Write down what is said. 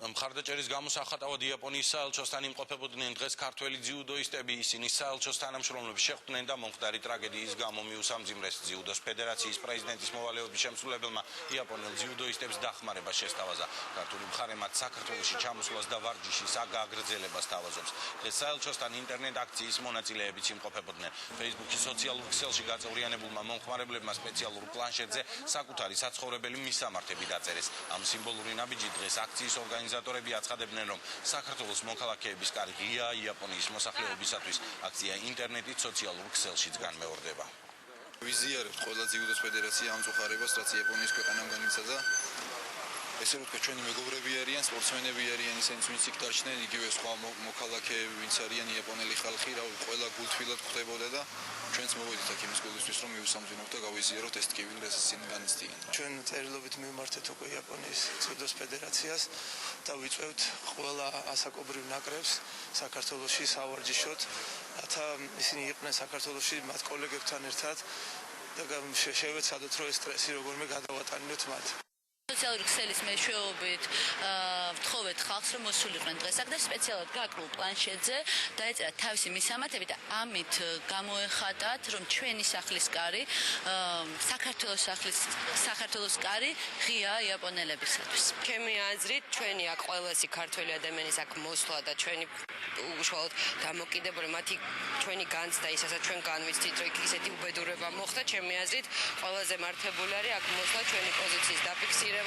მხარდაჭერის გამოსახატავად იაპონიის საელჩოსთან იმყოფებოდნენ დღეს ქართველი ძიუდოისტები. ისინი საელჩოს თანამშრომლებს შეხვდნენ და მომხდარი ტრაგედიის გამო მიუსამძიმრეს. ძიუდოს ფედერაციის პრეზიდენტის მოვალეობის შემსრულებელმა იაპონელ ძიუდოისტებს დახმარება შესთავაზა. ქართული მხარე მათ საქართველოში ჩამოსვლას და ვარჯიშის აგრძელებას თავაზობს. დღეს საელჩოსთან ინტერნეტ აქციის მონაწილეებიც იმყოფებოდნენ. Facebook-ის სოციალურ ქსელში გაწევრიანებულმა მომხმარებლებმა სპეციალურ პლანშეტზე საკუთარი საცხოვრებელი მისამართები დაწერეს. ამ სიმბოლური ნაბიჯით დღეს აქციის ორგანიზატორები აცხადებდნენ, რომ საქართველოს მოქალაქეების კარი ღიაა იაპონიის მოსახლეობისათვის. აქცია ინტერნეტით სოციალურ ქსელშიც განმეორდება. ვიზიარებთ ყველა ძიუდოს ფედერაცია ამ წუხარებას, რაც იაპონიის ქვეყანამ განიცადა. ესე რომ თქვა, ჩვენი მეგობრები არიან, სპორტსმენები არიან, ისინიც ვინც იქ დარჩნენ, იგივე სხვა მოქალაქეები, ვინც არიან იაპონელი ხალხი, ყველა გულთბილად ხვდებოდა და ჩვენც მოვედით აქ იმის გულისთვის, რომ მივუსამძიმროთ და გავიზიაროთ ეს ტკივილი, რასაც ისინი განიცდიან. ჩვენ წერილობით მივმართეთ უკვე იაპონიის ძიუდოს ფედერაციას და ვიწევთ ყველა ასაკობრივ ნაკრებს საქართველოში სავარჯიშოდ, რათა ისინი იყვნენ საქართველოში მათ კოლეგებთან ერთად და შევეცადოთ, რომ ეს სტრესი როგორმე გადავატანოთ მათ. სოციალური ქსელის მეშვეობით ვთხოვეთ ხალხს, რომ მოსულიყვნენ დღეს აქ და სპეციალურად გააკრულ პლანშეტზე დაეწერათ თავისი მისამართები და ამით გამოეხატათ, რომ ჩვენი სახლის კარი, საქართველოს კარი ღიაა იაპონელებისათვის. ჩემი აზრით, ჩვენი აქ ყველასი ქართველი ადამიანის აქ მოსვლა და ჩვენი უშუალოდ დამოკიდებული მათი ჩვენი განცდა, ისაც ჩვენ განვიცდით, რომ ისეთი უბედურება მოხდა, ჩემი აზრით, ყველაზე მართებული არის აქ მოსვლა ჩვენი პოზიციის დაფიქსირება